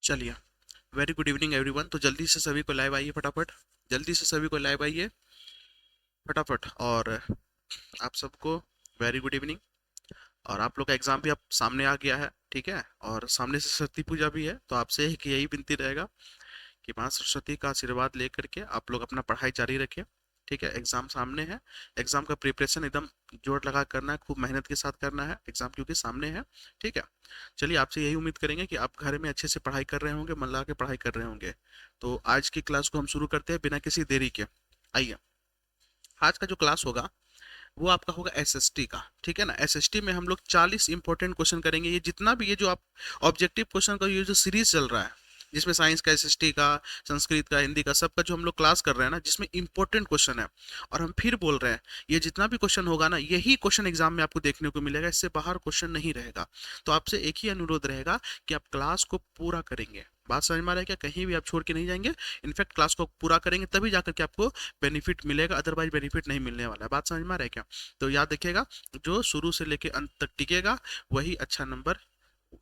चलिए, very good evening everyone. तो जल्दी से सभी को लाइव आइए फटाफट, जल्दी से सभी को लाइव आइए फटाफट। और आप सबको वेरी गुड इवनिंग। और आप लोग का एग्जाम भी अब सामने आ गया है, ठीक है, और सामने से सरस्वती पूजा भी है, तो आपसे एक यही विनती रहेगा कि माँ सरस्वती का आशीर्वाद लेकर के आप लोग अपना पढ़ाई जारी रखें। ठीक है, एग्जाम सामने है, एग्जाम का प्रिपरेशन एकदम जोर लगा करना है, खूब मेहनत के साथ करना है, एग्जाम क्योंकि सामने है। ठीक है, चलिए आपसे यही उम्मीद करेंगे कि आप घर में अच्छे से पढ़ाई कर रहे होंगे, मन लगा के पढ़ाई कर रहे होंगे। तो आज की क्लास को हम शुरू करते हैं बिना किसी देरी के। आइए, आज का जो क्लास होगा वो आपका होगा एसएसटी का। ठीक है ना, एसएसटी में हम लोग 40 इंपॉर्टेंट क्वेश्चन करेंगे। ये जितना भी ये जो आप ऑब्जेक्टिव क्वेश्चन का ये जो सीरीज चल रहा है, जिसमें साइंस का, एसएसटी का, संस्कृत का, हिंदी का, सबका जो हम लोग क्लास कर रहे हैं ना, जिसमें इंपॉर्टेंट क्वेश्चन है, और हम फिर बोल रहे हैं ये जितना भी क्वेश्चन होगा ना, यही क्वेश्चन एग्जाम में आपको देखने को मिलेगा, इससे बाहर क्वेश्चन नहीं रहेगा। तो आपसे एक ही अनुरोध रहेगा कि आप क्लास को पूरा करेंगे। बात समझ में आ रहा है क्या? कहीं भी आप छोड़ के नहीं जाएंगे, इनफैक्ट क्लास को पूरा करेंगे तभी जाकर के आपको बेनिफिट मिलेगा, अदरवाइज बेनिफिट नहीं मिलने वाला है। बात समझ में आ रहा है क्या? तो याद रखिएगा, जो शुरू से लेके अंत तक टिकेगा वही अच्छा नंबर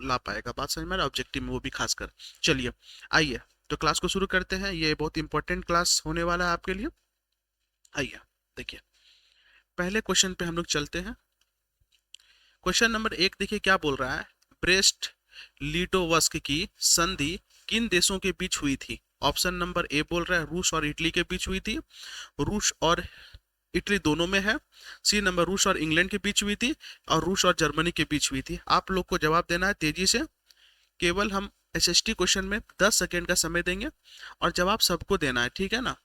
ला पाएगा। बात समझ में आ रहा है, ऑब्जेक्टिव में वो भी खासकर। चलिए, आइए तो क्लास को शुरू करते हैं। ये बहुत इंपॉर्टेंट क्लास होने वाला है आपके लिए। आइए देखिए, पहले क्वेश्चन पे हम लोग चलते हैं। क्वेश्चन नंबर 1 देखिए क्या बोल रहा है। ब्रेस्ट लिटोवस्क की संधि किन देशों के बीच हुई थी? ऑप्शन नंबर ए बोल रहा है रूस और इटली के बीच हुई थी, रूस और इटली दोनों में है। सी नंबर रूस और इंग्लैंड के बीच हुई थी, और रूस और जर्मनी के बीच हुई थी। आप लोग को जवाब देना है तेजी से। केवल हम एसएसटी क्वेश्चन में 10 सेकेंड का समय देंगे, और जवाब सबको देना है, ठीक है ना।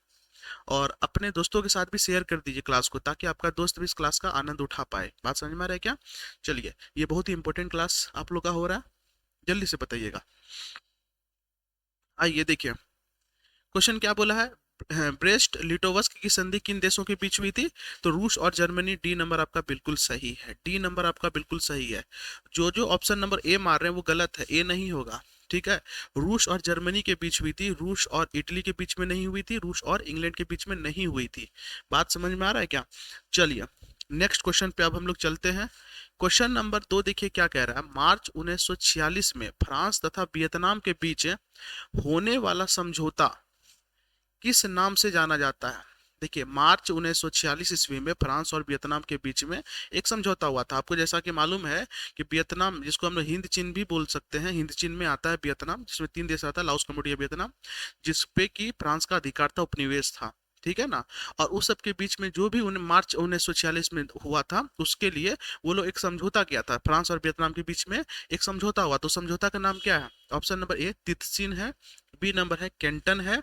और अपने दोस्तों के साथ भी शेयर कर दीजिए क्लास को, ताकि आपका दोस्त भी इस क्लास का आनंद उठा पाए। बात समझ में आ रहा है क्या? चलिए, ये बहुत ही इंपॉर्टेंट क्लास आप लोग का हो रहा है, जल्दी से बताइएगा। आइए देखिए, क्वेश्चन क्या बोला है। ब्रेस्ट लिटोवस्क की संधि किन देशों के बीच हुई थी? तो रूस और जर्मनी। डी नंबर आपका बिल्कुल सही है, डी नंबर आपका बिल्कुल सही है। जो जो ऑप्शन नंबर ए मार रहे हैं वो गलत है, ए नहीं होगा। ठीक है, रूस और जर्मनी के बीच हुई थी, रूस और इटली के बीच में नहीं हुई थी, रूस और इंग्लैंड के बीच में नहीं हुई थी। बात समझ में आ रहा है क्या? चलिए, नेक्स्ट क्वेश्चन पे अब हम लोग चलते हैं। क्वेश्चन नंबर 2 देखिए क्या कह रहा है। मार्च 1946 में फ्रांस तथा वियतनाम के बीच होने वाला समझौता किस नाम से जाना जाता है? देखिए, मार्च 1946 ईस्वी में फ्रांस और वियतनाम के बीच में एक समझौता हुआ था। आपको जैसा कि मालूम है कि वियतनाम, जिसको हम लोग हिंद चीन भी बोल सकते हैं, हिंद चीन में आता है वियतनाम, जिसमें 3 देश आता है, लाओस, कंबोडिया, वियतनाम, जिसपे कि फ्रांस का अधिकार था, उपनिवेश था। ठीक है ना। और उस सब के बीच में जो भी मार्च 1946 में हुआ था, उसके लिए वो लोग एक समझौता किया था। फ्रांस और वियतनाम के बीच में एक समझौता हुआ, तो समझौता का नाम क्या है? ऑप्शन नंबर ए तितसिन है, बी नंबर है कैंटन है,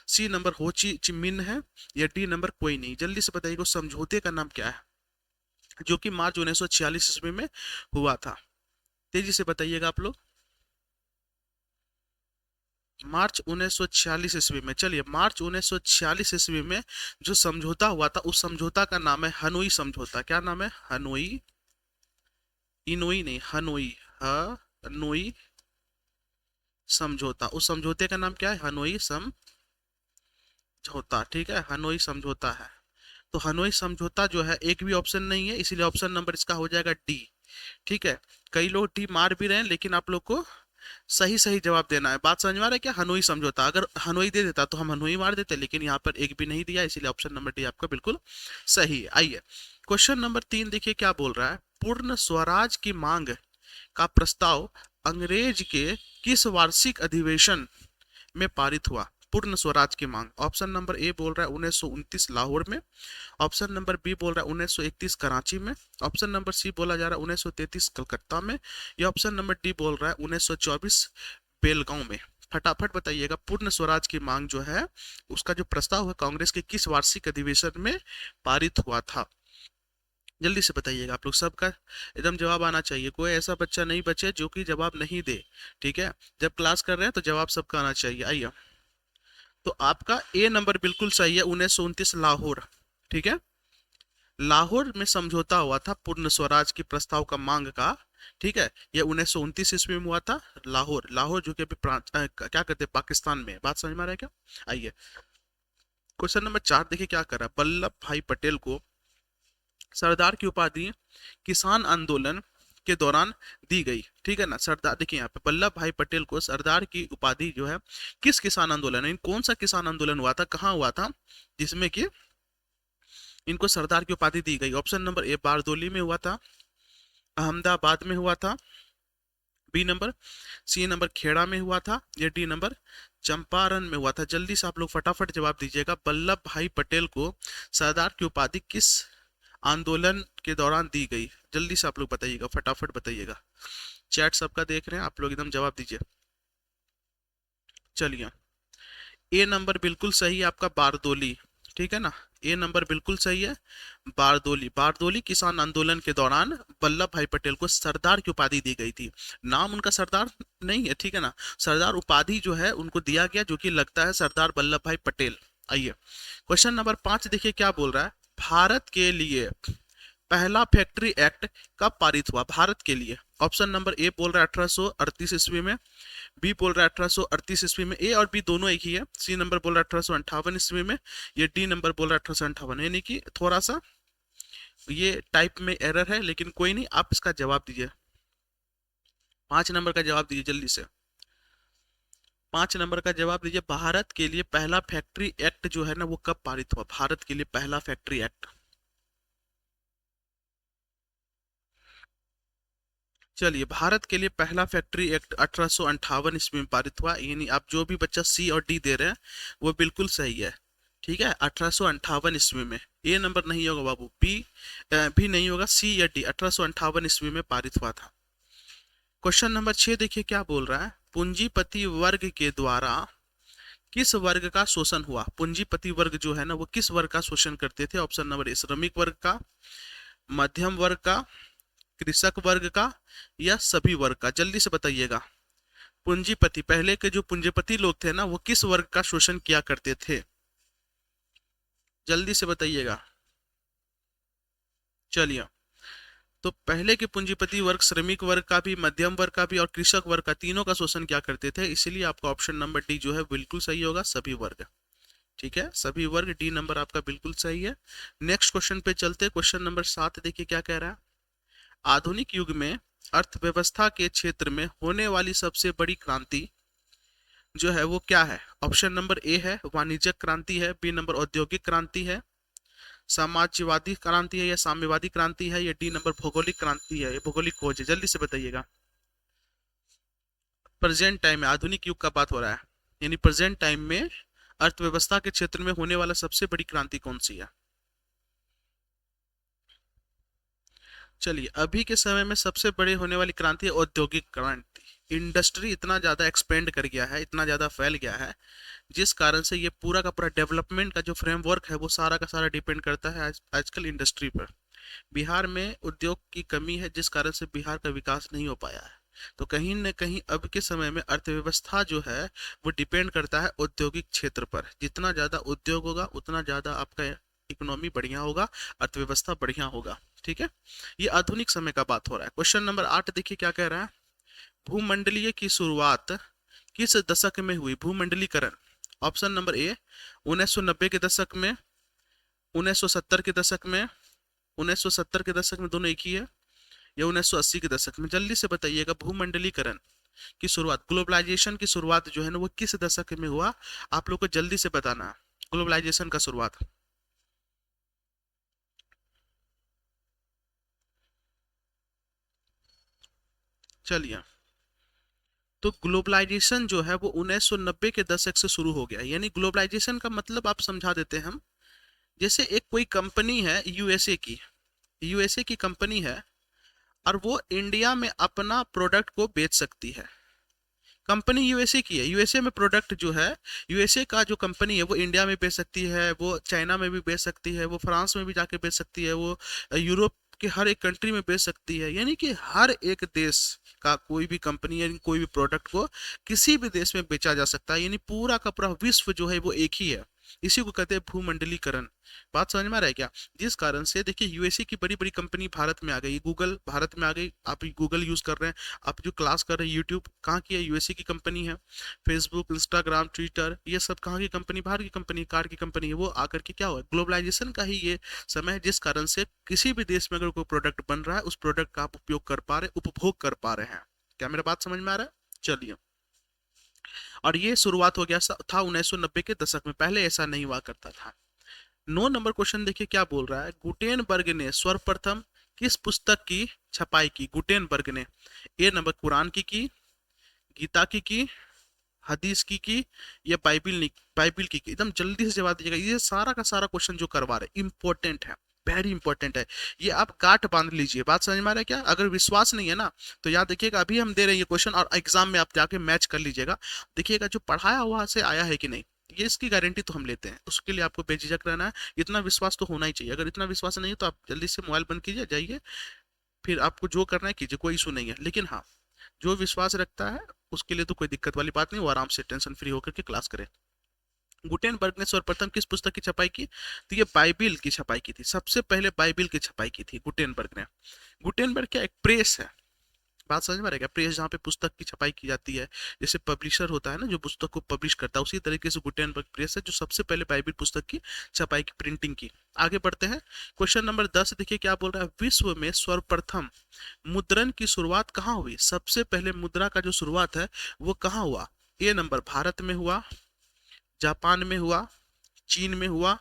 सी नंबर होची चिमिन है, या डी नंबर कोई नहीं। जल्दी से बताइए उस समझौते का नाम क्या है, जो कि मार्च 1946 ईस्वी में हुआ था। तेजी से बताइएगा आप लोग। मार्च 1946 ईस्वी में, चलिए, मार्च 1946 ईस्वी में जो समझौता हुआ था, उस समझौता का नाम है हनोई समझौता। क्या नाम है? हनोई, इनोई नहीं, हनोई, हनोई समझौता। उस समझौते का नाम क्या है? हनोई समझौता। ठीक है, हनोई समझौता है। तो हनोई समझौता जो है, एक भी ऑप्शन नहीं है, इसीलिए ऑप्शन नंबर इसका हो जाएगा डी। ठीक है, कई लोग डी मार भी रहे हैं, लेकिन आप लोग को सही सही जवाब देना है। बात समझ में आ रहा है क्या? हनोई समझौता, अगर हनोई दे देता तो हम हनोई मार देते, लेकिन यहाँ पर एक भी नहीं दिया, इसीलिए ऑप्शन नंबर डी आपका बिल्कुल सही है। आइए, क्वेश्चन नंबर 3 देखिए क्या बोल रहा है। पूर्ण स्वराज की मांग का प्रस्ताव अंग्रेज के किस वार्षिक अधिवेशन में पारित हुआ? पूर्ण स्वराज की मांग। ऑप्शन नंबर ए बोल रहा है 1929 लाहौर में, ऑप्शन नंबर बी बोल रहा है 1931 कराची में, ऑप्शन नंबर सी बोला जा रहा है 1933 कलकत्ता में, या ऑप्शन नंबर डी बोल रहा है 1924 बेलगांव में। फटाफट बताइएगा, पूर्ण स्वराज की मांग जो है, उसका जो प्रस्ताव है कांग्रेस के किस वार्षिक अधिवेशन में पारित हुआ था? जल्दी से बताइएगा आप लोग, सबका एकदम जवाब आना चाहिए, कोई ऐसा बच्चा नहीं बचे जो कि जवाब नहीं दे। ठीक है, जब क्लास कर रहे हैं तो जवाब सबका आना चाहिए। आइए, तो आपका ए नंबर बिल्कुल सही है, 1929 लाहौर। ठीक है, लाहौर में समझौता हुआ था पूर्ण स्वराज की प्रस्ताव का मांग का। ठीक है, यह 1929 ईस्वी में हुआ था। लाहौर, लाहौर जो कि अभी क्या कहते हैं, पाकिस्तान में। बात समझ में आ रहा है क्या? आइए, क्वेश्चन नंबर 4 देखिए क्या कर रहा है। वल्लभ भाई पटेल को सरदार की उपाधि किसान आंदोलन के दौरान दी गई। ठीक है ना। सरदार, देखिए यहाँ पे वल्लभ भाई पटेल को सरदार की उपाधि जो है किस किसान आंदोलन, कौन सा किसान आंदोलन हुआ था, कहाँ हुआ था, जिसमें कि इनको सरदार की उपाधि दी गई। ऑप्शन नंबर ए बारदोली में हुआ था, अहमदाबाद में हुआ था, B number, C number Kheda में हुआ था, या डी नंबर चंपारण में हुआ था। जल्दी से आप लोग फटाफट जवाब दीजिएगा। वल्लभ भाई पटेल को सरदार की उपाधि किस आंदोलन के दौरान दी गई? जल्दी से आप लोग बताइएगा, फटाफट बताइएगा। चैट सबका देख रहे हैं आप लोग, एकदम जवाब दीजिए। चलिए, ए नंबर बिल्कुल सही है आपका, बारदोली। ठीक है ना, ए नंबर बिल्कुल सही है, बारदोली। बारदोली किसान आंदोलन के दौरान वल्लभ भाई पटेल को सरदार की उपाधि दी गई थी। नाम उनका सरदार नहीं है, ठीक है ना, सरदार उपाधि जो है उनको दिया गया, जो कि लगता है सरदार वल्लभ भाई पटेल। आइए क्वेश्चन नंबर 5 देखिए क्या बोल रहा है। भारत के लिए पहला फैक्ट्री एक्ट कब पारित हुआ? भारत के लिए। ऑप्शन नंबर ए बोल रहा है 1838 ईस्वी में, बी बोल रहा है 1838 ईस्वी में, ए और बी दोनों एक ही है, सी नंबर बोल रहा है 1858 ईस्वी में, ये डी नंबर बोल रहा है 1858। यानी कि थोड़ा सा ये टाइप में एरर है, लेकिन कोई नहीं, आप इसका जवाब दीजिए। 5 नंबर का जवाब दीजिए जल्दी से, 5 नंबर का जवाब दीजिए। भारत के लिए पहला फैक्ट्री एक्ट जो है ना वो कब पारित हुआ? भारत के लिए पहला फैक्ट्री एक्ट। चलिए, भारत के लिए पहला फैक्ट्री एक्ट 1858 ईस्वी में पारित हुआ। यानी आप जो भी बच्चा सी और डी दे रहे हैं वो बिल्कुल सही है। ठीक है, 1858 ईस्वी में। ए नंबर नहीं होगा बाबू, बी भी नहीं होगा, सी या डी। 1858 ईस्वी में पारित हुआ था। क्वेश्चन नंबर 6 देखिए क्या बोल रहा है। पूंजीपति वर्ग के द्वारा किस वर्ग का शोषण हुआ? पूंजीपति वर्ग जो है ना वो किस वर्ग का शोषण करते थे? ऑप्शन नंबर ए श्रमिक वर्ग का, मध्यम वर्ग का, कृषक वर्ग का, या सभी वर्ग का? जल्दी से बताइएगा। पूंजीपति, पहले के जो पूंजीपति लोग थे ना वो किस वर्ग का शोषण किया करते थे? जल्दी से बताइएगा। चलिए, तो पहले के पूंजीपति वर्ग श्रमिक वर्ग का भी, मध्यम वर्ग का भी और कृषक वर्ग का, तीनों का शोषण क्या करते थे। इसलिए आपका ऑप्शन नंबर डी जो है बिल्कुल सही होगा, सभी वर्ग। ठीक है, सभी वर्ग, डी नंबर आपका बिल्कुल सही है। नेक्स्ट क्वेश्चन पे चलते। क्वेश्चन नंबर 7 देखिए क्या कह रहा है। आधुनिक युग में अर्थव्यवस्था के क्षेत्र में होने वाली सबसे बड़ी क्रांति जो है वो क्या है? ऑप्शन नंबर ए है वाणिज्यिक क्रांति है, बी नंबर औद्योगिक क्रांति है, समाजवादी क्रांति है या साम्यवादी क्रांति है, या डी नंबर भौगोलिक क्रांति है, ये भौगोलिक खोज है। जल्दी से बताइएगा। प्रेजेंट टाइम में आधुनिक युग का बात हो रहा है, यानी प्रेजेंट टाइम में अर्थव्यवस्था के क्षेत्र में होने वाला सबसे बड़ी क्रांति कौन सी है? चलिए, अभी के समय में सबसे बड़े होने वाली क्रांति है औद्योगिक क्रांति। इंडस्ट्री इतना ज़्यादा एक्सपेंड कर गया है, इतना ज़्यादा फैल गया है, जिस कारण से ये पूरा का पूरा डेवलपमेंट का जो फ्रेमवर्क है वो सारा का सारा डिपेंड करता है आजकल इंडस्ट्री पर। बिहार में उद्योग की कमी है, जिस कारण से बिहार का विकास नहीं हो पाया है। तो कहीं न कहीं अब के समय में अर्थव्यवस्था जो है वो डिपेंड करता है औद्योगिक क्षेत्र पर। जितना ज़्यादा उद्योग होगा उतना ज़्यादा आपका इकोनॉमी बढ़िया होगा, अर्थव्यवस्था बढ़िया होगा। ठीक है, ये आधुनिक समय का बात हो रहा है। क्वेश्चन नंबर 8 देखिए क्या कह रहा है। भूमंडलीय की शुरुआत किस दशक में हुई? भूमंडलीकरण। ऑप्शन नंबर ए 1990 के दशक में, 1970 के दशक में, 1970 के दशक में, दोनों एक ही है, या 1980 के दशक में? जल्दी से बताइएगा। भूमंडलीकरण की शुरुआत, ग्लोबलाइजेशन की शुरुआत जो है ना वो किस दशक में हुआ? आप लोग को जल्दी से बताना है ग्लोबलाइजेशन का शुरुआत। चलिए, तो ग्लोबलाइजेशन जो है वो 1990 के दशक से शुरू हो गया। यानी ग्लोबलाइजेशन का मतलब आप समझा देते हैं हम, जैसे एक कोई कंपनी है यूएसए की, यूएसए की कंपनी है और वो इंडिया में अपना प्रोडक्ट को बेच सकती है। कंपनी यूएसए की है, यूएसए में प्रोडक्ट जो है, यूएसए का जो कंपनी है वो इंडिया में बेच सकती है, वो चाइना में भी बेच सकती है, वो फ्रांस में भी जाके बेच सकती है, वो यूरोप के हर एक कंट्री में बेच सकती है। यानी कि हर एक देश का कोई भी कंपनी या कोई भी प्रोडक्ट को किसी भी देश में बेचा जा सकता है। यानी पूरा का पूरा विश्व जो है वो एक ही है। इसी को कहते हैं भूमंडलीकरण। बात समझ में आ रहा है क्या? जिस कारण से देखिए यूएसए की बड़ी बड़ी कंपनी भारत में आ गई, गूगल भारत में आ गई, आप गूगल यूज कर रहे हैं, आप जो क्लास कर रहे हैं यूट्यूब कहाँ की है? यूएसए की कंपनी है। फेसबुक, इंस्टाग्राम, ट्विटर, ये सब कहाँ की कंपनी? बाहर की कंपनी, कार की कंपनी है। वो आकर के क्या हुआ? ग्लोबलाइजेशन का ही ये समय है, जिस कारण से किसी भी देश में अगर कोई प्रोडक्ट बन रहा है, उस प्रोडक्ट का आप उपयोग कर पा रहे, उपभोग कर पा रहे हैं। क्या मेरा बात समझ में आ रहा है? चलिए, और ये शुरुआत हो गया था 1990 के दशक में, पहले ऐसा नहीं हुआ करता था। 9 नंबर क्वेश्चन देखिए क्या बोल रहा है। गुटेनबर्ग ने सर्वप्रथम किस पुस्तक की छपाई की? गुटेनबर्ग ने ए नंबर कुरान की, गीता की, हदीस की, या बाइबिल की? एकदम जल्दी से जवाब दीजिएगा। ये सारा का सारा क्वेश्चन जो करवा रहे इंपॉर्टेंट है, वेरी इंपॉर्टेंट है। ये आप गांठ बांध लीजिए। बात समझ में आ रहा है क्या? अगर विश्वास नहीं है ना तो याद देखिएगा, अभी हम दे रहे हैं ये क्वेश्चन और एग्जाम में आप जाके मैच कर लीजिएगा, देखिएगा जो पढ़ाया हुआ से आया है कि नहीं, ये इसकी गारंटी तो हम लेते हैं। उसके लिए आपको बेझिझक रहना है, इतना विश्वास तो होना ही चाहिए। अगर इतना विश्वास नहीं है तो आप जल्दी से मोबाइल बंद कीजिए, जाइए, फिर आपको जो करना है कीजिए, कोई इशू नहीं है। लेकिन हाँ, जो विश्वास रखता है उसके लिए तो कोई दिक्कत वाली बात नहीं, वो आराम से टेंशन फ्री होकर के क्लास करे। गुटेनबर्ग ने सर्वप्रथम किस पुस्तक की छपाई की? तो ये बाइबिल की छपाई की थी, सबसे पहले बाइबिल की छपाई की थी गुटेनबर्ग ने। गुटेनबर्ग क्या एक प्रेस है? बात समझ में आ रहा है? प्रेस जहाँ पे पुस्तक की छपाई की जाती है, जैसे पब्लिशर होता है ना जो पुस्तक को पब्लिश करता है, उसी तरीके से गुटेनबर्ग प्रेस है जो सबसे पहले बाइबिल पुस्तक की छपाई की, प्रिंटिंग की। आगे बढ़ते हैं, क्वेश्चन नंबर 10 देखिए क्या बोल रहा है। विश्व में सर्वप्रथम मुद्रण की शुरुआत कहाँ हुई? सबसे पहले मुद्रा का जो शुरुआत है वो कहाँ हुआ? ए नंबर भारत में हुआ, जापान में हुआ, चीन में हुआ,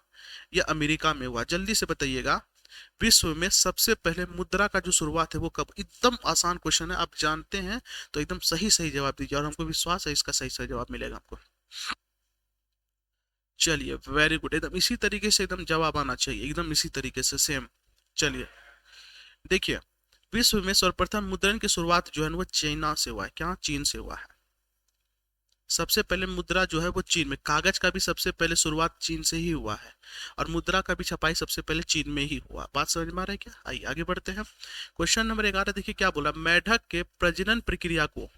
या अमेरिका में हुआ? जल्दी से बताइएगा। विश्व में सबसे पहले मुद्रा का जो शुरुआत है वो कब? एकदम आसान क्वेश्चन है, आप जानते हैं तो एकदम सही सही जवाब दीजिए, और हमको विश्वास है इसका सही सही जवाब मिलेगा आपको। चलिए, वेरी गुड, एकदम इसी तरीके से एकदम जवाब आना चाहिए, एकदम इसी तरीके से सेम। चलिए देखिए, विश्व में सर्वप्रथम मुद्रण की शुरुआत जो है वो चाइना से हुआ है। क्या? चीन से हुआ है। सबसे पहले मुद्रा जो है वो चीन में, कागज का भी सबसे पहले शुरुआत चीन से ही हुआ है, और मुद्रा का भी छपाई सबसे पहले चीन में ही हुआ। बात समझ में आ रहा है क्या? आइए आगे बढ़ते हैं। क्वेश्चन नंबर 11 देखिए क्या बोला। मेढक के प्रजनन प्रक्रिया को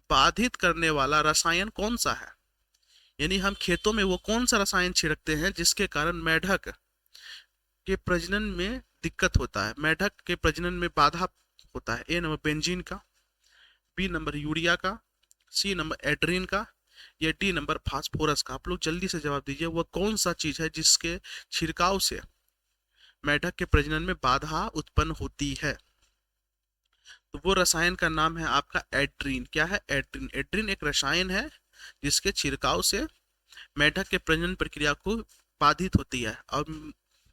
बाधित करने वाला रसायन कौन सा है? यानी हम खेतों में वो कौन सा रसायन छिड़कते हैं जिसके कारण मेढक के प्रजनन में दिक्कत होता है, मेढक के प्रजनन में बाधा होता है? ए नंबर बेंजीन का, बी नंबर यूरिया का, सी नंबर एड्रीन का, या डी नंबर फास्फोरस का? आप लोग जल्दी से जवाब दीजिए, वह कौन सा चीज है जिसके छिड़काव से मेढक के प्रजनन में बाधा उत्पन्न होती है? तो वो रसायन का नाम है आपका एड्रीन। क्या है? एड्रीन। एड्रीन एक रसायन है जिसके छिड़काव से मेढक के प्रजनन प्रक्रिया को बाधित होती है, और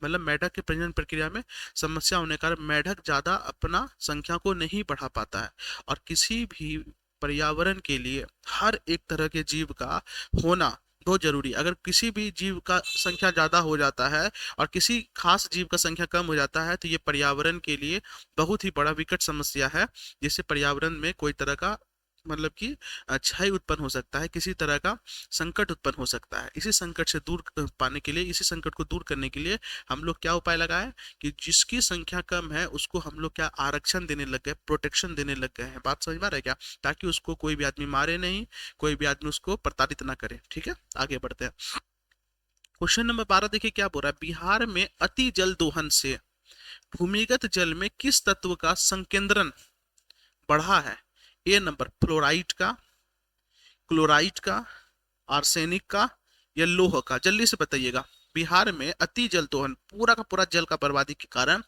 मतलब मेढक के प्रजनन प्रक्रिया में समस्या होने के कारण मेढक ज्यादा अपना संख्या को नहीं बढ़ा पाता है। और किसी भी पर्यावरण के लिए हर एक तरह के जीव का होना बहुत जरूरी है। अगर किसी भी जीव का संख्या ज्यादा हो जाता है और किसी खास जीव का संख्या कम हो जाता है तो ये पर्यावरण के लिए बहुत ही बड़ा विकट समस्या है, जिससे पर्यावरण में कोई तरह का मतलब कि क्षय उत्पन्न हो सकता है, किसी तरह का संकट उत्पन्न हो सकता है। इसी संकट से दूर पाने के लिए, इसी संकट को दूर करने के लिए हम लोग क्या उपाय लगाए कि जिसकी संख्या कम है उसको हम लोग क्या आरक्षण देने लग गए, प्रोटेक्शन देने लग गए हैं। बात समझ में आ रहा है क्या? ताकि उसको कोई भी आदमी मारे नहीं, कोई भी आदमी उसको प्रताड़ित ना करे। ठीक है, आगे बढ़ते हैं। क्वेश्चन नंबर 12 देखिए क्या बोल रहा है। बिहार में अति जल दोहन से भूमिगत जल में किस तत्व का संकेंद्रण बढ़ा है? ए नंबर फ्लोराइड का, क्लोराइड का, आर्सेनिक का, या लोह का? जल्दी से बताइएगा। बिहार में अति जल दोहन, पूरा का पूरा जल का बर्बादी के कारण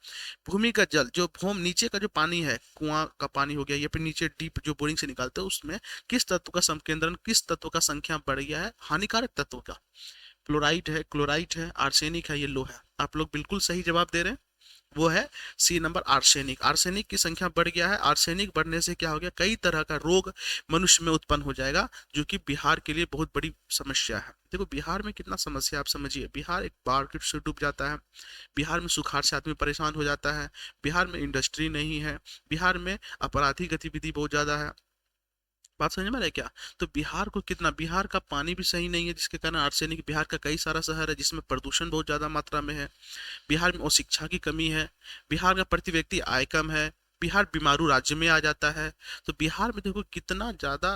भूमिगत जल, जो भूम नीचे का जो पानी है, कुआं का पानी हो गया या फिर नीचे डीप जो बोरिंग से निकालते हैं, उसमें किस तत्व का संकेंद्रण, किस तत्व का संख्या बढ़ गया है? हानिकारक तत्व का। फ्लोराइड है, क्लोराइड है, आर्सेनिक है, ये लोह है। आप लोग बिल्कुल सही जवाब दे रहे हैं, वो है सी नंबर आर्सेनिक। आर्सेनिक की संख्या बढ़ गया है। आर्सेनिक बढ़ने से क्या हो गया? कई तरह का रोग मनुष्य में उत्पन्न हो जाएगा, जो कि बिहार के लिए बहुत बड़ी समस्या है। देखो बिहार में कितना समस्या, आप समझिए। बिहार एक बाढ़ से डूब जाता है, बिहार में सुखाड़ से आदमी परेशान हो जाता है, बिहार में इंडस्ट्री नहीं है, बिहार में आपराधिक गतिविधि बहुत ज्यादा है। बात समझ में आ रहा है क्या? तो बिहार को कितना, बिहार का पानी भी सही नहीं है जिसके कारण आर्सेनिक, बिहार का कई सारा शहर है जिसमें प्रदूषण बहुत ज्यादा मात्रा में है, बिहार में शिक्षा की कमी है, बिहार का प्रति व्यक्ति आय कम है, बिहार बीमारू राज्य में आ जाता है। तो बिहार में देखो कितना ज्यादा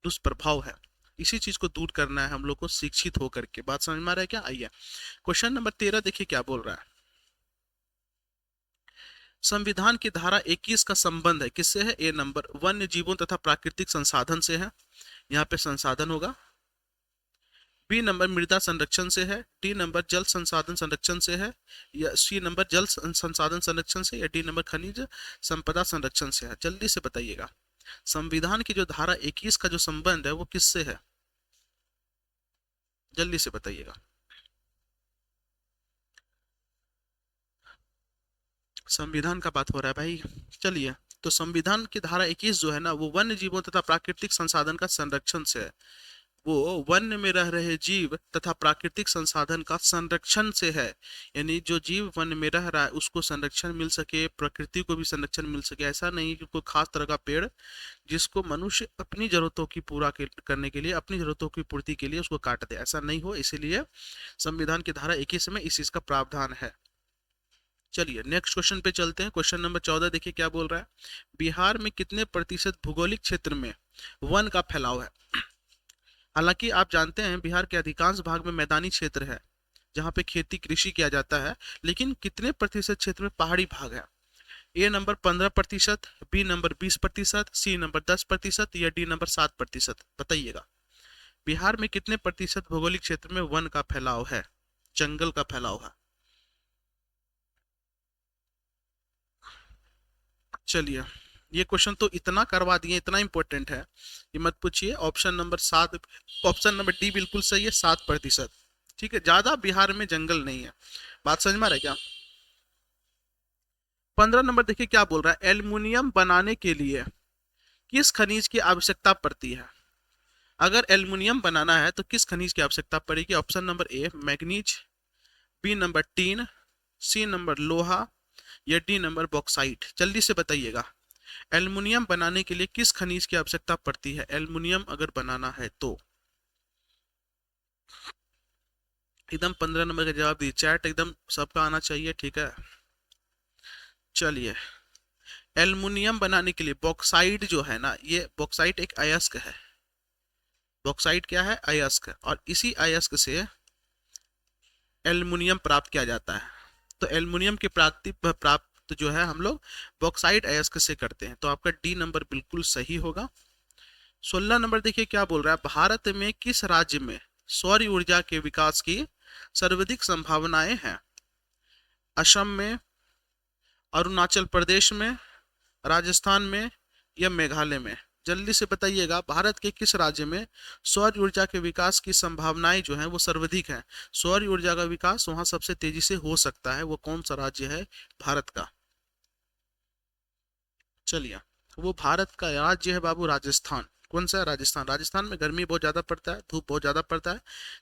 दुष्प्रभाव है। इसी चीज को दूर करना है हम लोग को शिक्षित होकर के। बात समझ में आ रहा है क्या? आइए क्वेश्चन नंबर 13 देखिए क्या बोल रहा है। संविधान की धारा 21 का संबंध है किससे है? ए नंबर वन्य जीवों तथा प्राकृतिक संसाधन से है, यहाँ पे संसाधन होगा। बी नंबर मृदा संरक्षण से है, डी नंबर जल संसाधन संरक्षण से है, या सी नंबर जल संसाधन संरक्षण से, या डी नंबर खनिज संपदा संरक्षण से है। जल्दी से बताइएगा संविधान की जो धारा 21 का जो संबंध है वो किससे है? जल्दी से बताइएगा। संविधान का बात हो रहा है भाई। चलिए, तो संविधान की धारा 21 जो है ना वो वन्य जीवों तथा प्राकृतिक संसाधन का संरक्षण से है। वो वन में रह रहे जीव तथा प्राकृतिक संसाधन का संरक्षण से है, यानी जो जीव वन में रह रहा है उसको संरक्षण मिल सके, प्रकृति को भी संरक्षण मिल सके। ऐसा नहीं कि कोई खास तरह का पेड़ जिसको मनुष्य अपनी जरूरतों की करने के लिए, अपनी जरूरतों की पूर्ति के लिए उसको काट दे, ऐसा नहीं हो। इसीलिए संविधान की धारा 21 में इस चीज का प्रावधान है। चलिए नेक्स्ट क्वेश्चन पे चलते हैं। क्वेश्चन नंबर 14 देखिए क्या बोल रहा है। बिहार में कितने प्रतिशत भौगोलिक क्षेत्र में वन का फैलाव है? हालांकि आप जानते हैं बिहार के अधिकांश भाग में मैदानी क्षेत्र है जहाँ पे खेती कृषि किया जाता है, लेकिन कितने प्रतिशत क्षेत्र में पहाड़ी भाग है? A number 15%, B number 20%, C number 10% या डी नंबर 7%? बताइएगा बिहार में कितने प्रतिशत भौगोलिक क्षेत्र में वन का फैलाव है, जंगल का फैलाव है? चलिए, ये क्वेश्चन तो इतना करवा दिए, इतना इंपॉर्टेंट है कि मत पूछिए। Option number 7, option number D बिल्कुल सही है, 7%। ठीक है, ज्यादा बिहार में जंगल नहीं है। बात समझ में आ रहा है क्या? 15 नंबर देखिए क्या बोल रहा है। एल्युमिनियम बनाने के लिए किस खनिज की आवश्यकता पड़ती है? अगर एल्युमिनियम बनाना है तो किस खनिज की आवश्यकता पड़ेगी? Option number A manganese, B number tin, C number लोहा, या डी नंबर बॉक्साइट? जल्दी से बताइएगा एल्युमिनियम बनाने के लिए किस खनिज की आवश्यकता पड़ती है, एल्युमिनियम अगर बनाना है तो? एकदम 15 नंबर का जवाब दिए। चैट एकदम सबका आना चाहिए, ठीक है। चलिए, एल्युमिनियम बनाने के लिए बॉक्साइट जो है ना, ये बॉक्साइट एक अयस्क है। बॉक्साइट क्या है? अयस्क। और इसी अयस्क से एल्युमिनियम प्राप्त किया जाता है। तो एल्युमिनियम की प्राप्त जो है हम लोग बॉक्साइट अयस्क से करते हैं। तो आपका डी नंबर बिल्कुल सही होगा। 16 नंबर देखिए क्या बोल रहा है। भारत में किस राज्य में सौर ऊर्जा के विकास की सर्वाधिक संभावनाएं हैं? असम में, अरुणाचल प्रदेश में, राजस्थान में, या मेघालय में? जल्दी से बताइएगा भारत के किस राज्य में सौर ऊर्जा के विकास की संभावनाएं जो हैं वो सर्वाधिक हैं, सौर ऊर्जा का विकास वहां सबसे तेजी से हो सकता है, वो कौन सा राज्य है भारत का? चलिए, वो भारत का राज्य है बाबू राजस्थान। कौन सा है? राजस्थान। राजस्थान में गर्मी बहुत ज़्यादा पड़ता है, धूप बहुत ज़्यादा पड़ता है,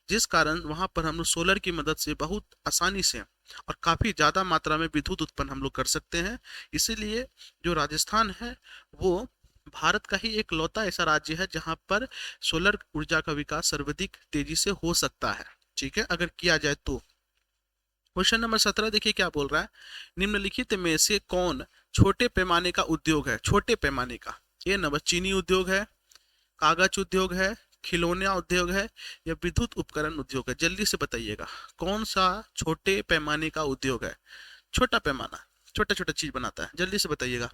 जिस कारण वहाँ पर हम लोग सोलर की मदद से बहुत आसानी से और काफ़ी ज़्यादा मात्रा में विद्युत उत्पन्न हम लोग कर सकते हैं। इसीलिए जो राजस्थान है वो भारत का ही एक लौता ऐसा राज्य है जहाँ पर सोलर ऊर्जा का विकास सर्वाधिक तेजी से हो सकता है, ठीक है, अगर किया जाए तो। क्वेश्चन नंबर 17 देखिए क्या बोल रहा है। निम्नलिखित में से कौन छोटे पैमाने का उद्योग है? छोटे पैमाने का। ए नंबर चीनी उद्योग है, कागज उद्योग है, खिलौना उद्योग है, या विद्युत उपकरण उद्योग है? जल्दी से बताइएगा कौन सा छोटे पैमाने का उद्योग है? छोटा पैमाना, छोटा छोटा चीज बनाता है, जल्दी से बताइएगा।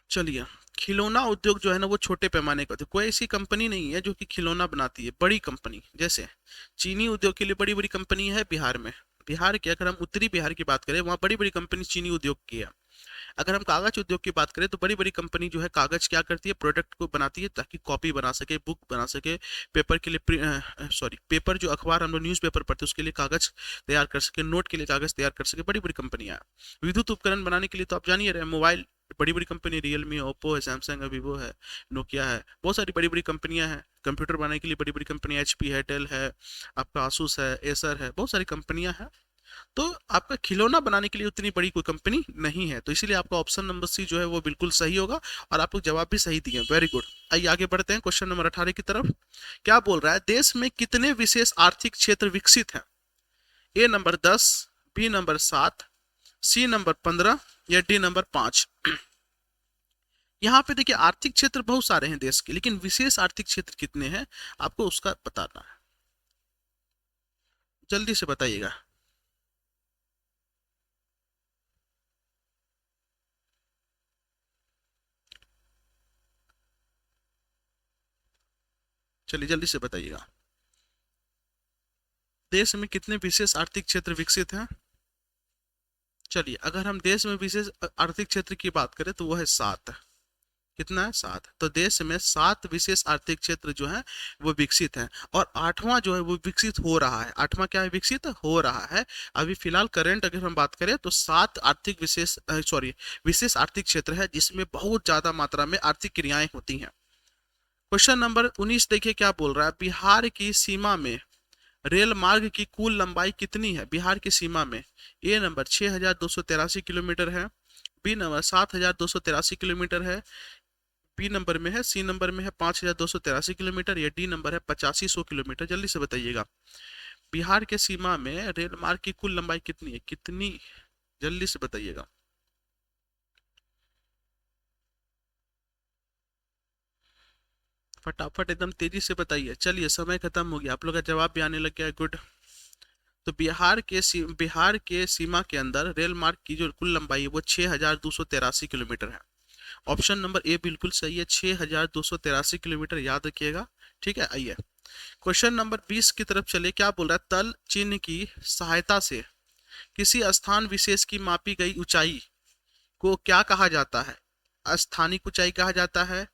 चलिए, खिलौना उद्योग जो है ना वो छोटे पैमाने का उद्योग। कोई ऐसी कंपनी नहीं है जो कि खिलौना बनाती है, बड़ी कंपनी। जैसे चीनी उद्योग के लिए बड़ी बड़ी कंपनी है बिहार में। बिहार की अगर हम उत्तरी बिहार की बात करें, वहाँ बड़ी बड़ी कंपनी चीनी उद्योग की है। अगर हम कागज उद्योग की बात करें तो बड़ी बड़ी कंपनी जो है कागज क्या करती है, प्रोडक्ट को बनाती है ताकि कॉपी बना सके, बुक बना सके, पेपर के लिए सॉरी पेपर जो अखबार हम लोग न्यूज़ पेपर पढ़ते हैं उसके लिए कागज तैयार कर सके, नोट के लिए कागज तैयार कर सके, बड़ी बड़ी कंपनियां हैं। विद्युत उपकरण बनाने के लिए तो आप जानिए रहे, मोबाइल बड़ी बड़ी कंपनी, रियलमी, ओप्पो है, सैमसंग है, वीवो है, नोकिया है, बहुत सारी बड़ी बड़ी कंपनियां हैं। कंप्यूटर बनाने के लिए बड़ी बड़ी कंपनी एचपी है, डेल है, आपका आसूस है, एसर है, बहुत सारी कंपनियां हैं। तो आपका खिलौना बनाने के लिए उतनी बड़ी कोई कंपनी नहीं है, तो इसीलिए आपका ऑप्शन नंबर सी जो है वो बिल्कुल सही होगा। और आप लोग जवाब भी सही दिए, वेरी गुड। आइए आगे बढ़ते हैं क्वेश्चन नंबर 18 की तरफ। क्या बोल रहा है। देश में कितने विशेष आर्थिक क्षेत्र विकसित हैं? A number 10, B number 7, C number 15, या डी नंबर 5? यहाँ पे देखिए आर्थिक क्षेत्र बहुत सारे हैं देश के, लेकिन विशेष आर्थिक क्षेत्र कितने हैं आपको उसका बताना है। जल्दी से बताइएगा। चलिए जल्दी से बताइएगा। देश में कितने विशेष आर्थिक क्षेत्र विकसित हैं? चलिए अगर हम देश में विशेष आर्थिक क्षेत्र की बात करें तो वो है 7। कितना है? 7। तो देश में 7 विशेष आर्थिक क्षेत्र जो है वो विकसित हैं, और 8वां जो है वो विकसित हो रहा है। 8वां क्या है? विकसित हो रहा है। अभी फिलहाल करंट अगर हम बात करें तो 7 आर्थिक विशेष विशेष आर्थिक क्षेत्र है जिसमें बहुत ज्यादा मात्रा में आर्थिक क्रियाएं होती हैं। क्वेश्चन नंबर 19 देखिए क्या बोल रहा है। बिहार की सीमा में रेल मार्ग की कुल लंबाई कितनी है? बिहार की सीमा में ए नंबर 6283 किलोमीटर है, बी नंबर 7283 किलोमीटर है, बी नंबर में है, सी नंबर में है 5283 किलोमीटर, या डी नंबर है 8500 किलोमीटर। जल्दी से बताइएगा। बिहार के सीमा में रेल मार्ग की कुल लंबाई कितनी है? कितनी? जल्दी से बताइएगा। फटाफट एकदम तेजी से बताइए। चलिए समय खत्म हो गया, आप लोग का जवाब भी आने लग गया है। गुड। तो बिहार के सीमा के अंदर रेल मार्ग की जो कुल लंबाई है वो 6283 किलोमीटर है। ऑप्शन नंबर ए बिल्कुल सही है, 6283 किलोमीटर, याद रखिएगा। ठीक है, आइए क्वेश्चन नंबर 20 की तरफ चले। क्या बोल रहा है? तल चिन्ह की सहायता से किसी स्थान विशेष की मापी गई ऊंचाई को क्या कहा जाता है? स्थानिक ऊंचाई कहा जाता है,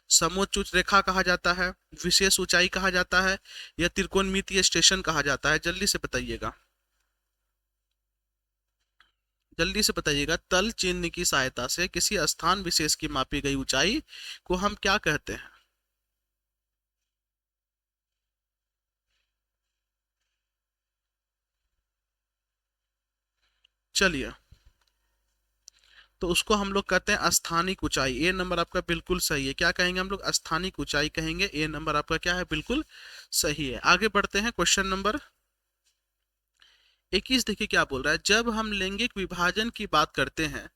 समोच्च रेखा कहा जाता है, विशेष ऊंचाई कहा जाता है, या त्रिकोणमितीय स्टेशन कहा जाता है? जल्दी से बताइएगा। जल्दी से बताइएगा। तल चिन्ह की सहायता से किसी स्थान विशेष की मापी गई ऊंचाई को हम क्या कहते हैं? चलिए, तो उसको हम लोग कहते हैं स्थानिक ऊंचाई। ए नंबर आपका बिल्कुल सही है। क्या कहेंगे हम लोग? स्थानिक ऊंचाई कहेंगे। ए नंबर आपका क्या है? बिल्कुल सही है। आगे बढ़ते हैं। क्वेश्चन नंबर 21 देखिए क्या बोल रहा है। जब हम लैंगिक विभाजन की बात करते हैं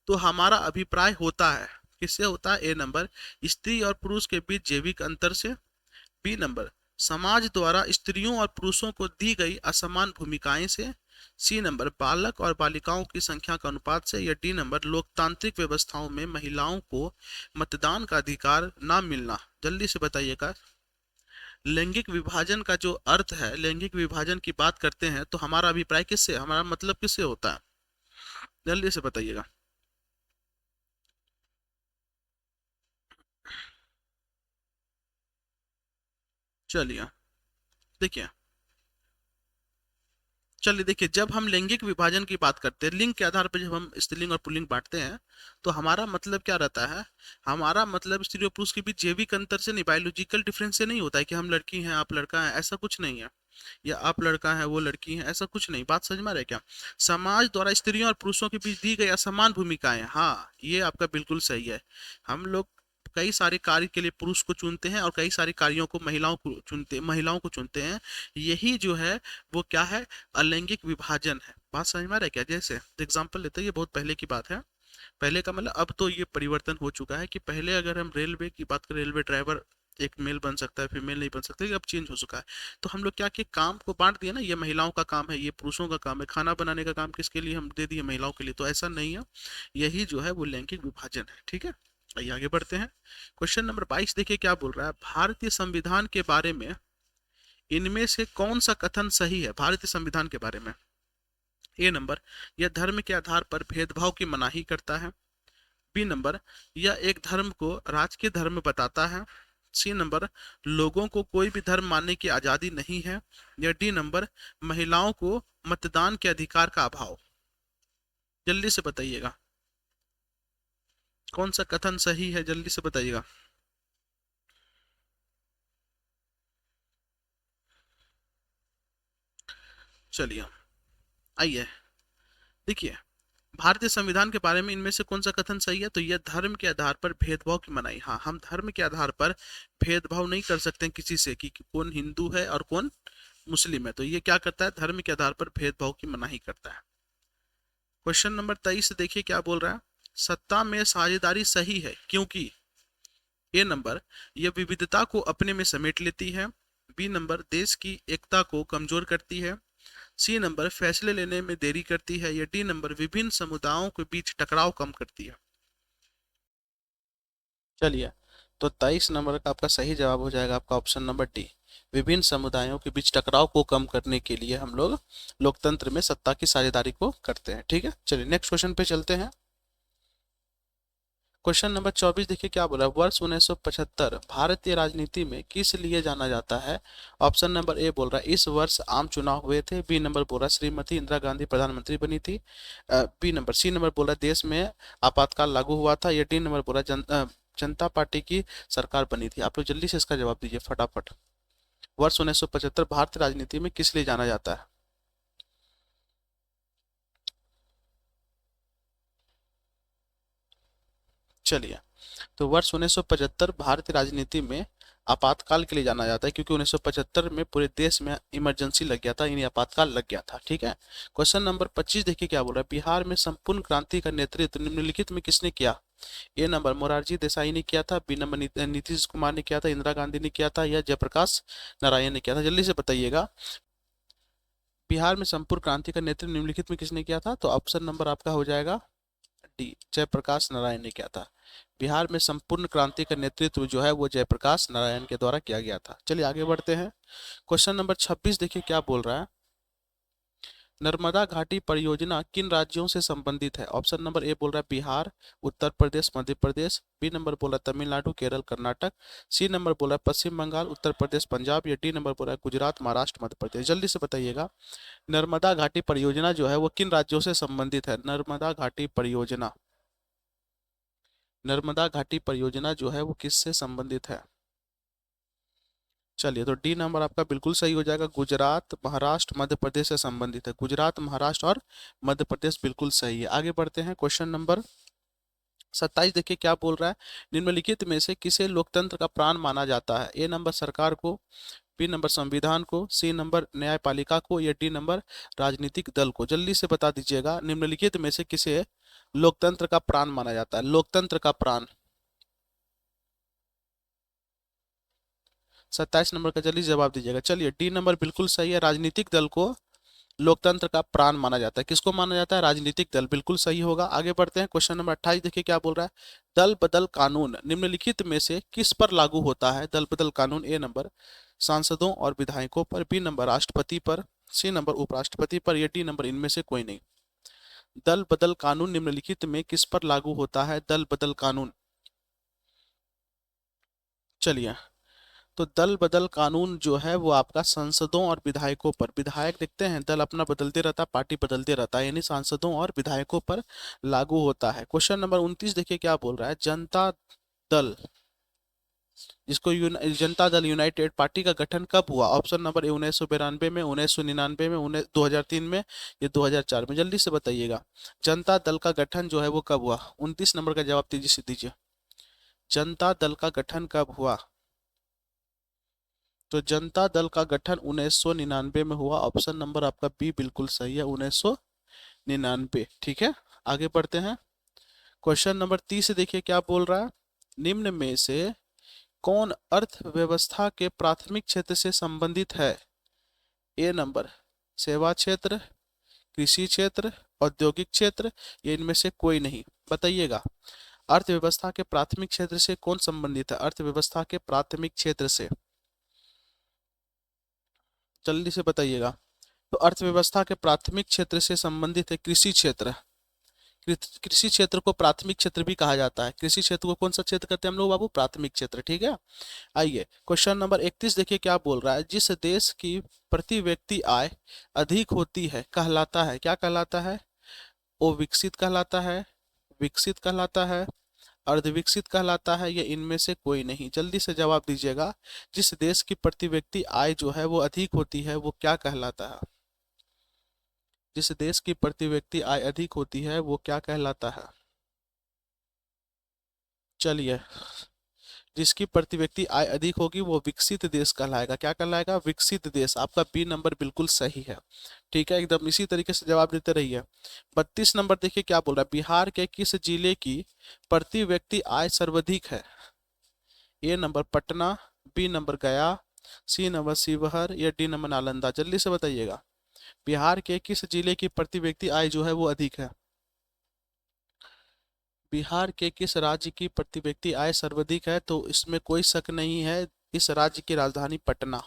तो हमारा अभिप्राय होता है, किससे होता है? ए नंबर स्त्री और पुरुष के बीच जैविक अंतर से, बी नंबर समाज द्वारा स्त्रियों और पुरुषों को दी गई असमान भूमिकाएं से, सी नंबर बालक और बालिकाओं की संख्या का अनुपात से, या डी नंबर लोकतांत्रिक व्यवस्थाओं में महिलाओं को मतदान का अधिकार ना मिलना। जल्दी से बताइएगा। लैंगिक विभाजन का जो अर्थ है, लैंगिक विभाजन की बात करते हैं तो हमारा अभिप्राय किससे, हमारा मतलब किससे होता है? जल्दी से बताइएगा। चलिए देखिए। चलिए देखिए, जब हम लैंगिक विभाजन की बात करते हैं, लिंग के आधार पर जब हम स्त्रीलिंग और पुल्लिंग बांटते हैं तो हमारा मतलब क्या रहता है? हमारा मतलब स्त्री और पुरुष के बीच जैविक अंतर से नहीं, बायोलॉजिकल डिफरेंस से नहीं होता है कि हम लड़की हैं आप लड़का है, ऐसा कुछ नहीं है। या आप लड़का है वो लड़की है, ऐसा कुछ नहीं। बात समझ में आ रहा है क्या? समाज द्वारा स्त्रियों और पुरुषों के बीच दी गई असमान भूमिकाएं, हाँ ये आपका बिल्कुल सही है। हम लोग कई सारे कार्य के लिए पुरुष को चुनते हैं और कई सारे कार्यों को महिलाओं को चुनते हैं। यही जो है वो क्या है? अलैंगिक विभाजन है। बात समझ में आ रहा है क्या? जैसे एग्जाम्पल लेते हैं, ये बहुत पहले की बात है। पहले का मतलब अब तो ये परिवर्तन हो चुका है कि पहले अगर हम रेलवे की बात करें, रेलवे ड्राइवर एक मेल बन सकता है, फीमेल नहीं बन सकती, अब चेंज हो चुका है। तो हम लोग क्या किए, काम को बांट दिया ना, ये महिलाओं का काम है, ये पुरुषों का काम है। खाना बनाने का काम किसके लिए हम दे दिए? महिलाओं के लिए। तो ऐसा नहीं है, यही जो है वो लैंगिक विभाजन है। ठीक है, आइए आगे बढ़ते हैं। क्वेश्चन नंबर 22 देखिए क्या बोल रहा है। भारतीय संविधान के बारे में इनमें से कौन सा कथन सही है? भारतीय संविधान के बारे में ए नंबर यह धर्म के आधार पर भेदभाव की मनाही करता है, बी नंबर यह एक धर्म को राजकीय धर्म बताता है, सी नंबर लोगों को कोई भी धर्म मानने की आजादी नहीं है, या डी नंबर महिलाओं को मतदान के अधिकार का अभाव। जल्दी से बताइएगा कौन सा कथन सही है, जल्दी से बताइएगा। चलिए आइए देखिए, भारतीय संविधान के बारे में इनमें से कौन सा कथन सही है? तो यह धर्म के आधार पर भेदभाव की मनाही। हाँ, हम धर्म के आधार पर भेदभाव नहीं कर सकते हैं किसी से कि कौन हिंदू है और कौन मुस्लिम है। तो ये क्या करता है? धर्म के आधार पर भेदभाव की मनाही करता है। क्वेश्चन नंबर 23 देखिए क्या बोल रहा है। सत्ता में साझेदारी सही है क्योंकि ए नंबर यह विविधता को अपने में समेट लेती है, बी नंबर देश की एकता को कमजोर करती है, सी नंबर फैसले लेने में देरी करती है, या डी नंबर विभिन्न समुदायों के बीच टकराव कम करती है। चलिए, तो 23 नंबर का आपका सही जवाब हो जाएगा आपका ऑप्शन नंबर डी। विभिन्न समुदायों के बीच टकराव को कम करने के लिए हम लोग लोकतंत्र में सत्ता की साझेदारी को करते हैं। ठीक है, चलिए नेक्स्ट क्वेश्चन पे चलते हैं। क्वेश्चन नंबर 24 देखिए क्या बोला, वर्ष 1975 भारतीय राजनीति में किस लिए जाना जाता है। ऑप्शन नंबर ए बोल रहा है इस वर्ष आम चुनाव हुए थे, बी नंबर बोल रहा है श्रीमती इंदिरा गांधी प्रधानमंत्री बनी थी, सी नंबर बोल रहा है देश में आपातकाल लागू हुआ था, या डी नंबर बोल रहा है जनता पार्टी की सरकार बनी थी। आप लोग जल्दी से इसका जवाब दीजिए फटाफट। वर्ष 1975 भारतीय राजनीति में किस लिए जाना जाता है। चलिए, तो वर्ष 1975 भारतीय राजनीति में आपातकाल के लिए जाना जाता है क्योंकि 1975 में पूरे देश में इमरजेंसी लग गया था, यानी आपातकाल लग गया था। ठीक है, क्वेश्चन नंबर 25 देखिए क्या बोल रहा है, बिहार में संपूर्ण क्रांति का नेतृत्व निम्नलिखित में किसने किया। ए नंबर मोरारजी देसाई ने किया था, बी नंबर नीतीश कुमार ने किया था, इंदिरा गांधी ने किया था, या जयप्रकाश नारायण ने किया था। जल्दी से बताइएगा, बिहार में संपूर्ण क्रांति का नेतृत्व निम्नलिखित में किसने किया था। तो ऑप्शन नंबर आपका हो जाएगा डी, जयप्रकाश नारायण ने किया था। बिहार में संपूर्ण क्रांति का नेतृत्व जो है वो जयप्रकाश नारायण के द्वारा किया गया था। चलिए आगे बढ़ते हैं। क्वेश्चन नंबर 26 देखिए क्या बोल रहा है, नर्मदा घाटी परियोजना किन राज्यों से संबंधित है। ऑप्शन नंबर ए बोल रहा है बिहार, उत्तर प्रदेश, मध्य प्रदेश, बी नंबर बोला तमिलनाडु, केरल, कर्नाटक, सी नंबर बोला पश्चिम बंगाल, उत्तर प्रदेश, पंजाब, या डी नंबर बोला गुजरात, महाराष्ट्र, मध्य प्रदेश। जल्दी से बताइएगा, नर्मदा घाटी परियोजना जो है वो किन राज्यों से संबंधित है। नर्मदा घाटी परियोजना, नर्मदा घाटी परियोजना जो है वो किससे संबंधित है। चलिए, तो डी नंबर आपका बिल्कुल सही हो जाएगा, गुजरात, महाराष्ट्र, मध्य प्रदेश से संबंधित है। गुजरात, महाराष्ट्र और मध्य प्रदेश बिल्कुल सही है। आगे बढ़ते हैं, क्वेश्चन नंबर 27 देखिए क्या बोल रहा है, निम्नलिखित में से किसे लोकतंत्र का प्राण माना जाता है। ए नंबर सरकार को, बी नंबर संविधान को, सी नंबर न्यायपालिका को, या डी नंबर राजनीतिक दल को। जल्दी से बता दीजिएगा, निम्नलिखित में से किसे लोकतंत्र का प्राण माना जाता है। लोकतंत्र का प्राण, 27 नंबर का जल्दी जवाब दीजिएगा। चलिए, डी नंबर बिल्कुल सही है, राजनीतिक दल को लोकतंत्र का प्राण माना जाता है। किसको माना जाता है, राजनीतिक दल, बिल्कुल सही होगा। आगे बढ़ते हैं, क्वेश्चन नंबर 28 देखिए क्या बोल रहा है, दल बदल कानून निम्नलिखित में से किस पर लागू होता है। दल बदल कानून ए नंबर सांसदों और विधायकों पर, बी नंबर राष्ट्रपति पर, सी नंबर उपराष्ट्रपति पर, या डी नंबर इनमें से कोई नहीं। दल बदल कानून निम्नलिखित में किस पर लागू होता है। दल बदल कानून, चलिए, तो दल बदल कानून जो है वो आपका सांसदों और विधायकों पर, विधायक देखते हैं दल अपना बदलते रहता है, पार्टी बदलते रहता है, यानी सांसदों और विधायकों पर लागू होता है। क्वेश्चन नंबर 29 देखिए क्या बोल रहा है, जनता दल, जिसको जनता दल यूनाइटेड पार्टी का गठन कब हुआ। ऑप्शन नंबर ए 1992 में, 1999 में, 2003 में, या 2004 में। जल्दी से बताइएगा, जनता दल का गठन जो है वो कब हुआ। 29 नंबर का जवाब दीजिए, जनता दल का गठन कब हुआ। तो जनता दल का गठन 1999 में हुआ। ऑप्शन नंबर आपका बी बिल्कुल सही है, 1999। ठीक है, आगे बढ़ते हैं। क्वेश्चन नंबर 30 देखिए क्या बोल रहा है, निम्न में से कौन अर्थव्यवस्था के प्राथमिक क्षेत्र से संबंधित है। ए नंबर सेवा क्षेत्र, कृषि क्षेत्र, औद्योगिक क्षेत्र, या इनमें से कोई नहीं। बताइएगा, अर्थव्यवस्था के प्राथमिक क्षेत्र से कौन संबंधित है। अर्थव्यवस्था के प्राथमिक क्षेत्र से, जल्दी से बताइएगा। तो अर्थव्यवस्था के प्राथमिक क्षेत्र से संबंधित है कृषि क्षेत्र। कृषि क्षेत्र को प्राथमिक क्षेत्र भी कहा जाता है। कृषि क्षेत्र को कौन सा क्षेत्र कहते हैं हम लोग बाबू, प्राथमिक क्षेत्र। ठीक है, आइए क्वेश्चन नंबर 31 देखिए क्या बोल रहा है, जिस देश की प्रति व्यक्ति आय अधिक होती है कहलाता है, क्या कहलाता है। वो विकसित कहलाता है, विकसित कहलाता है, अर्धविकसित कहलाता है, या इनमें से कोई नहीं। जल्दी से जवाब दीजिएगा, जिस देश की प्रति व्यक्ति आय जो है वो अधिक होती है वो क्या कहलाता है। जिस देश की प्रति व्यक्ति आय अधिक होती है वो क्या कहलाता है। चलिए, जिसकी प्रति व्यक्ति आय अधिक होगी वो विकसित देश कहलाएगा। क्या कहलाएगा? विकसित देश। आपका बी नंबर बिल्कुल सही है। ठीक है, एकदम इसी तरीके से जवाब देते रहिए। 32 नंबर देखिए क्या बोल रहा है, बिहार के किस जिले की प्रति व्यक्ति आय सर्वाधिक है? A number Patna, B number गया, सी नंबर शिवहर या डी नंबर नालंदा। जल्दी से बताइएगा, बिहार के किस जिले की प्रति व्यक्ति आय जो है वो अधिक है? बिहार के किस राज्य की प्रति व्यक्ति आय सर्वाधिक है? तो इसमें कोई शक नहीं है, इस राज्य की राजधानी पटना।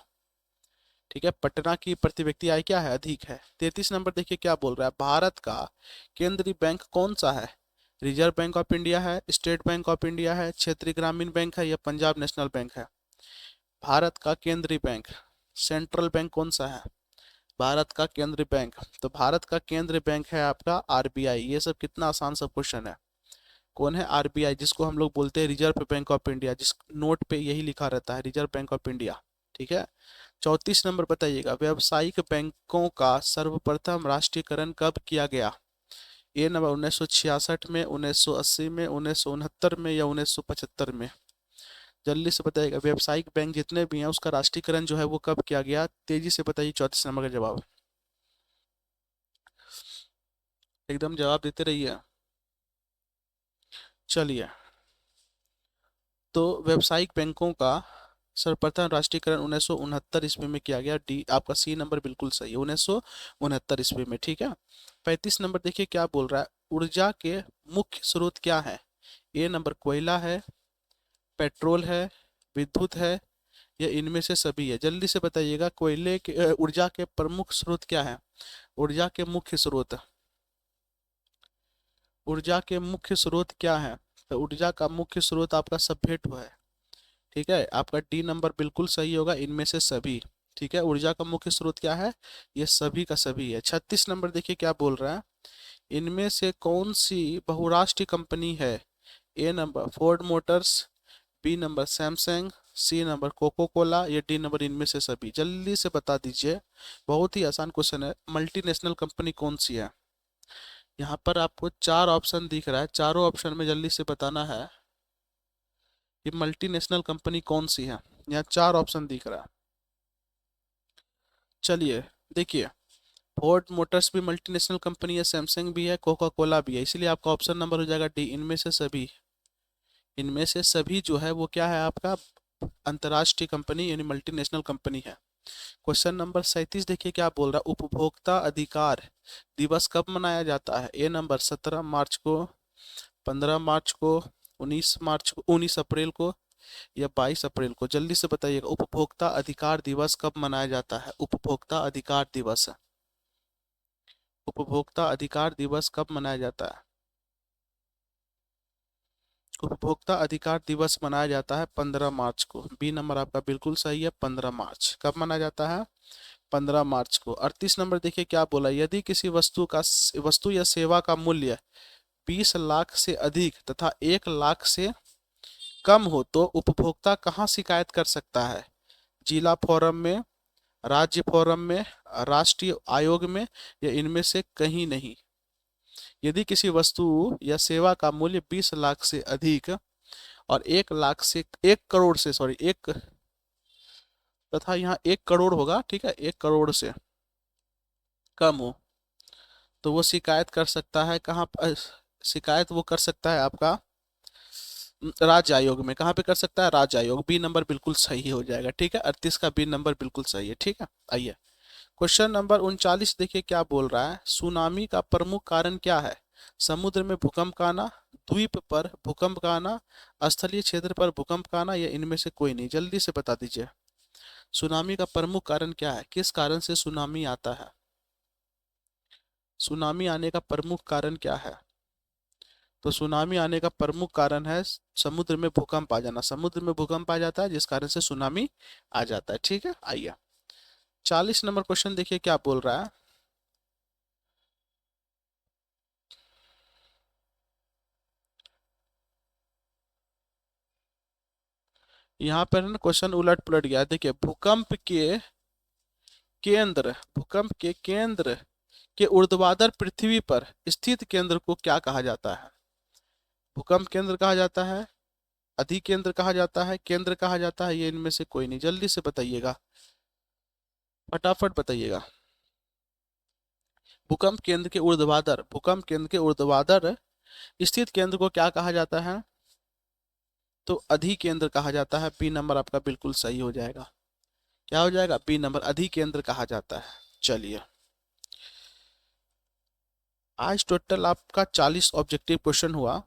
ठीक है, पटना की प्रति व्यक्ति आय क्या है? अधिक है। 33 नंबर देखिए क्या बोल रहा है, भारत का केंद्रीय बैंक कौन सा है? रिजर्व बैंक ऑफ इंडिया है, स्टेट बैंक ऑफ इंडिया है, क्षेत्रीय ग्रामीण बैंक है या पंजाब नेशनल बैंक है? भारत का केंद्रीय बैंक, सेंट्रल बैंक कौन सा है? भारत का केंद्रीय बैंक, तो भारत का केंद्रीय बैंक है आपका आरबीआई। ये सब कितना आसान सब क्वेश्चन है। कौन है? आरबीआई, जिसको हम लोग बोलते हैं रिजर्व बैंक ऑफ इंडिया, जिस नोट पे यही लिखा रहता है, रिजर्व बैंक ऑफ इंडिया। ठीक है। 34 नंबर बताइएगा, व्यावसायिक बैंकों का सर्वप्रथम राष्ट्रीयकरण कब किया गया? ए नंबर 1966 में, 1980 में, 1969 में या 1975 में? जल्दी से बताइएगा, व्यावसायिक बैंक जितने भी हैं उसका राष्ट्रीयकरण जो है वो कब किया गया? तेजी से बताइए 34 नंबर का जवाब। एकदम जवाब देते रहिए। चलिए, तो व्यावसायिक बैंकों का सर्वप्रथम राष्ट्रीयकरण 1969 ईस्वी में किया गया। डी आपका सी नंबर बिल्कुल सही है, 1969 ईस्वी में। ठीक है। 35 नंबर देखिए क्या बोल रहा है, ऊर्जा के मुख्य स्रोत क्या है? ए नंबर कोयला है, पेट्रोल है, विद्युत है या इनमें से सभी है? जल्दी से बताइएगा, कोयले के ऊर्जा के प्रमुख स्रोत क्या है? ऊर्जा के मुख्य स्रोत, ऊर्जा के मुख्य स्रोत क्या है? तो ऊर्जा का मुख्य स्रोत आपका सब्भेटो है। ठीक है, आपका डी नंबर बिल्कुल सही होगा, इनमें से सभी। ठीक है, ऊर्जा का मुख्य स्रोत क्या है? ये सभी का सभी है। 36 नंबर देखिए क्या बोल रहा है, इनमें से कौन सी बहुराष्ट्रीय कंपनी है? A number Ford Motors, B number Samsung, C number Coca Cola या डी नंबर इनमें से सभी? जल्दी से बता दीजिए, बहुत ही आसान क्वेश्चन है। मल्टीनेशनल कंपनी कौन सी है? यहाँ पर आपको चार ऑप्शन दिख रहा है, चारों ऑप्शन में जल्दी से बताना है कि मल्टीनेशनल कंपनी कौन सी है। यहाँ चार ऑप्शन दिख रहा है। चलिए देखिए, फोर्ड मोटर्स भी मल्टीनेशनल कंपनी है, सैमसंग भी है, कोका कोला भी है, इसलिए आपका ऑप्शन नंबर हो जाएगा डी, इनमें से सभी। इनमें से सभी जो है वो क्या है आपका? अंतर्राष्ट्रीय कंपनी यानी मल्टीनेशनल कंपनी है। क्वेश्चन नंबर 37 देखिए क्या बोल रहा है, उपभोक्ता अधिकार दिवस कब मनाया जाता है? ए नंबर 17 मार्च को, 15 मार्च को, 19 मार्च को, 19 अप्रैल को या 22 अप्रैल को? जल्दी से बताइएगा, उपभोक्ता अधिकार दिवस कब मनाया जाता है? उपभोक्ता अधिकार दिवस, उपभोक्ता अधिकार दिवस कब मनाया जाता है? उपभोक्ता अधिकार दिवस मनाया जाता है 15 मार्च को। बी नंबर आपका बिल्कुल सही है, 15 मार्च। कब मनाया जाता है? 15 मार्च को। 38 नंबर देखिए क्या बोला, यदि किसी वस्तु या सेवा का मूल्य 20 लाख से अधिक तथा 1 लाख से कम हो तो उपभोक्ता कहाँ शिकायत कर सकता है? जिला फोरम में, राज्य फोरम में, राष्ट्रीय आयोग में या इनमें से कहीं नहीं? यदि किसी वस्तु या सेवा का मूल्य 20 लाख से अधिक और 1 लाख से, 1 करोड़ से, सॉरी, एक तथा यहाँ 1 करोड़ होगा, ठीक है, 1 करोड़ से कम हो तो वो शिकायत कर सकता है कहाँ शिकायत वो कर सकता है आपका राज्य आयोग में। कहाँ पे कर सकता है? राज्य आयोग। बी नंबर बिल्कुल सही हो जाएगा। ठीक है, 38 का बी नंबर बिल्कुल सही है। ठीक है, आइए क्वेश्चन नंबर 39 देखिए क्या बोल रहा है, सुनामी का प्रमुख कारण क्या है? समुद्र में भूकंप का आना, द्वीप पर भूकंप का आना, स्थलीय क्षेत्र पर भूकंप का आना या इनमें से कोई नहीं? जल्दी से बता दीजिए, सुनामी का प्रमुख कारण क्या है? किस कारण से सुनामी आता है? सुनामी आने का प्रमुख कारण क्या है? तो सुनामी आने का प्रमुख कारण है समुद्र में भूकंप आ जाना। समुद्र में भूकंप आ जाता है जिस कारण से सुनामी आ जाता है। ठीक है, आइए 40 नंबर क्वेश्चन देखिए क्या बोल रहा है, यहाँ पर ना क्वेश्चन उलट पुलट गया। देखिए, भूकंप के केंद्र के ऊर्ध्वाधर पृथ्वी पर स्थित केंद्र को क्या कहा जाता है? भूकंप केंद्र कहा जाता है अधिकेंद्र कहा जाता है, केंद्र कहा जाता है, ये इनमें से कोई नहीं, जल्दी से बताइएगा, फटाफट बताइएगा। भूकंप केंद्र के ऊर्ध्वाधर, भूकंप केंद्र के ऊर्ध्वाधर स्थित केंद्र को क्या कहा जाता है? तो अधिकेंद्र कहा जाता है। बी नंबर आपका बिल्कुल सही हो जाएगा। क्या हो जाएगा? बी नंबर, अधिकेंद्र कहा जाता है। चलिए, आज टोटल आपका 40 ऑब्जेक्टिव क्वेश्चन हुआ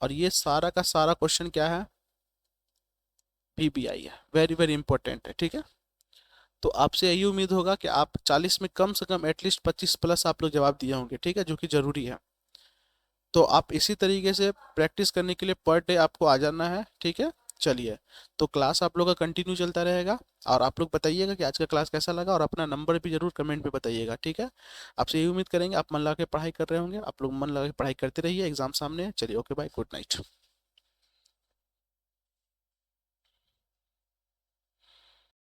और ये सारा का सारा क्वेश्चन क्या है? VBI है, वेरी वेरी इंपॉर्टेंट है, ठीक है। तो आपसे यही उम्मीद होगा कि आप 40 में कम से कम एटलीस्ट 25 प्लस आप लोग जवाब दिए होंगे, ठीक है, जो कि जरूरी है। तो आप इसी तरीके से प्रैक्टिस करने के लिए पर डे आपको आ जाना है, ठीक है। चलिए, तो क्लास आप लोग का कंटिन्यू चलता रहेगा और आप लोग बताइएगा कि आज का क्लास कैसा लगा और अपना नंबर भी जरूर कमेंट पे बताइएगा, ठीक है। आपसे यही उम्मीद करेंगे, आप मन लगा के पढ़ाई कर रहे होंगे, आप लोग मन लगा के पढ़ाई करते रहिए, एग्जाम सामने है। चलिए, ओके बाय, गुड नाइट।